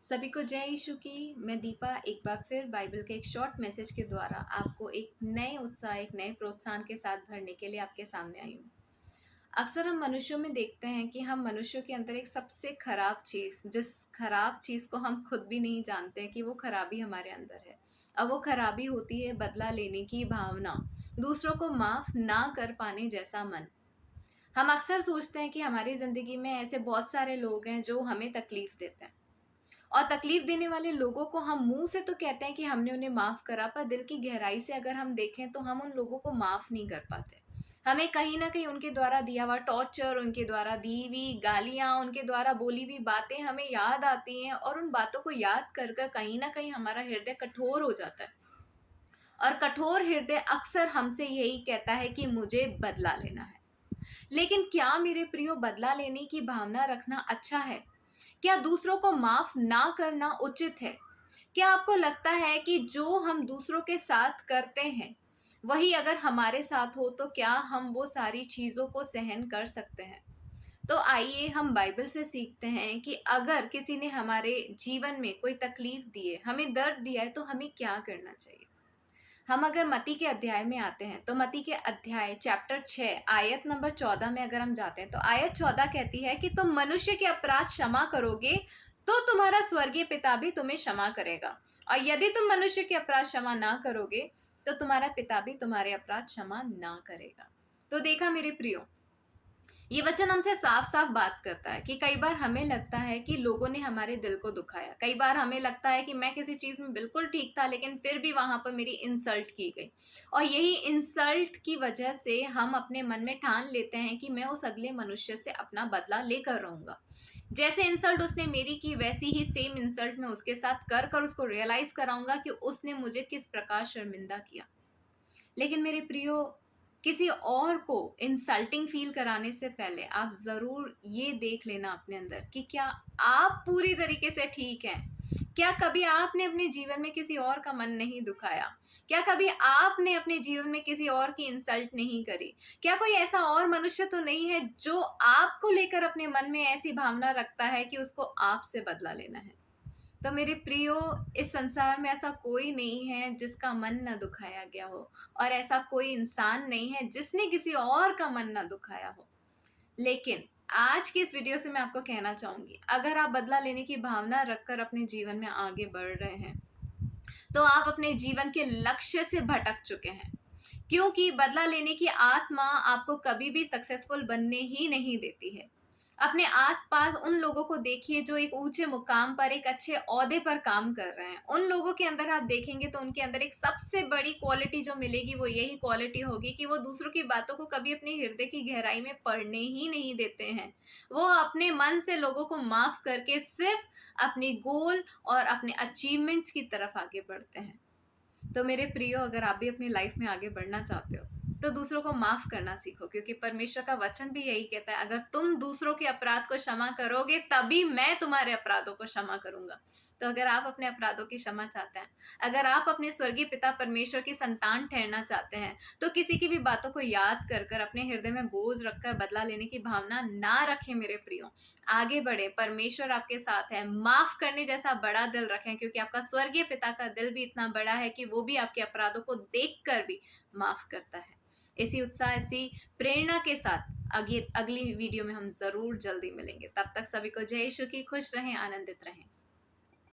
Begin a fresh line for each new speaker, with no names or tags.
सभी को जय यीशु की। मैं दीपा एक बार फिर बाइबल के एक शॉर्ट मैसेज के द्वारा आपको एक नए उत्साह, एक नए प्रोत्साहन के साथ भरने के लिए आपके सामने आई हूँ। अक्सर हम मनुष्यों में देखते हैं कि हम मनुष्यों के अंदर एक सबसे खराब चीज़, जिस खराब चीज़ को हम खुद भी नहीं जानते कि वो खराबी हमारे अंदर है। अब वो खराबी होती है बदला लेने की भावना, दूसरों को माफ़ ना कर पाने जैसा मन। हम अक्सर सोचते हैं कि हमारी ज़िंदगी में ऐसे बहुत सारे लोग हैं जो हमें तकलीफ़ देते हैं। और तकलीफ देने वाले लोगों को हम मुंह से तो कहते हैं कि हमने उन्हें माफ करा, पर दिल की गहराई से अगर हम देखें तो हम उन लोगों को माफ नहीं कर पाते। हमें कहीं ना कहीं उनके द्वारा दिया हुआ टॉर्चर, उनके द्वारा दी हुई गालियां, उनके द्वारा बोली हुई बातें हमें याद आती हैं, और उन बातों को याद कर कर कहीं ना कहीं हमारा हृदय कठोर हो जाता है। और कठोर हृदय अक्सर हमसे यही कहता है कि मुझे बदला लेना है। लेकिन क्या मेरे प्रियो, बदला लेने की भावना रखना अच्छा है? क्या दूसरों को माफ ना करना उचित है? क्या आपको लगता है कि जो हम दूसरों के साथ करते हैं वही अगर हमारे साथ हो तो क्या हम वो सारी चीजों को सहन कर सकते हैं? तो आइए हम बाइबल से सीखते हैं कि अगर किसी ने हमारे जीवन में कोई तकलीफ दी है, हमें दर्द दिया है, तो हमें क्या करना चाहिए। हम अगर मती के अध्याय में आते हैं तो मती के अध्याय चैप्टर 6 आयत नंबर 14 में अगर हम जाते हैं तो आयत 14 कहती है कि तुम मनुष्य के अपराध क्षमा करोगे तो तुम्हारा स्वर्गीय पिता भी तुम्हें क्षमा करेगा, और यदि तुम मनुष्य के अपराध क्षमा ना करोगे तो तुम्हारा पिता भी तुम्हारे अपराध क्षमा ना करेगा। तो देखा मेरे प्रियो, ये वचन हमसे साफ साफ बात करता है कि कई बार हमें लगता है कि लोगों ने हमारे दिल को दुखाया। कई बार हमें लगता है कि मैं किसी चीज में बिल्कुल ठीक था लेकिन फिर भी वहां पर मेरी इंसल्ट की गई, और यही इंसल्ट की वजह से हम अपने मन में ठान लेते हैं कि मैं उस अगले मनुष्य से अपना बदला लेकर रहूंगा। जैसे इंसल्ट उसने मेरी की वैसी ही सेम इंसल्ट मैं उसके साथ कर कर उसको रियलाइज कराऊंगा कि उसने मुझे किस प्रकार शर्मिंदा किया। लेकिन मेरे प्रियो, किसी और को इंसल्टिंग फील कराने से पहले आप ज़रूर ये देख लेना अपने अंदर कि क्या आप पूरी तरीके से ठीक हैं। क्या कभी आपने अपने जीवन में किसी और का मन नहीं दुखाया? क्या कभी आपने अपने जीवन में किसी और की इंसल्ट नहीं करी? क्या कोई ऐसा और मनुष्य तो नहीं है जो आपको लेकर अपने मन में ऐसी भावना रखता है कि उसको आपसे बदला लेना है? तो मेरे प्रियो, इस संसार में ऐसा कोई नहीं है जिसका मन ना दुखाया गया हो, और ऐसा कोई इंसान नहीं है जिसने किसी और का मन ना दुखाया हो। लेकिन आज की इस वीडियो से मैं आपको कहना चाहूंगी, अगर आप बदला लेने की भावना रखकर अपने जीवन में आगे बढ़ रहे हैं तो आप अपने जीवन के लक्ष्य से भटक चुके हैं, क्योंकि बदला लेने की आत्मा आपको कभी भी सक्सेसफुल बनने ही नहीं देती है। अपने आसपास उन लोगों को देखिए जो एक ऊंचे मुकाम पर, एक अच्छे ओहदे पर काम कर रहे हैं। उन लोगों के अंदर आप देखेंगे तो उनके अंदर एक सबसे बड़ी क्वालिटी जो मिलेगी वो यही क्वालिटी होगी कि वो दूसरों की बातों को कभी अपने हृदय की गहराई में पढ़ने ही नहीं देते हैं। वो अपने मन से लोगों को माफ करके सिर्फ अपनी गोल और अपने अचीवमेंट्स की तरफ आगे बढ़ते हैं। तो मेरे प्रियो, अगर आप भी अपनी लाइफ में आगे बढ़ना चाहते हो तो दूसरों को माफ करना सीखो, क्योंकि परमेश्वर का वचन भी यही कहता है, अगर तुम दूसरों के अपराध को क्षमा करोगे तभी मैं तुम्हारे अपराधों को क्षमा करूंगा। तो अगर आप अपने अपराधों की क्षमा चाहते हैं, अगर आप अपने स्वर्गीय पिता परमेश्वर की संतान ठहरना चाहते हैं, तो किसी की भी बातों को याद कर कर अपने हृदय में बोझ रखकर बदला लेने की भावना ना रखें मेरे प्रियो। आगे बढ़े, परमेश्वर आपके साथ है। माफ करने जैसा बड़ा दिल रखें, क्योंकि आपका स्वर्गीय पिता का दिल भी इतना बड़ा है कि वो भी आपके अपराधों को देखकर भी माफ करता है। इसी उत्साह, इसी प्रेरणा के साथ अगली वीडियो में हम जरूर जल्दी मिलेंगे। तब तक सभी को जय यीशु की। खुश रहें, आनंदित रहें।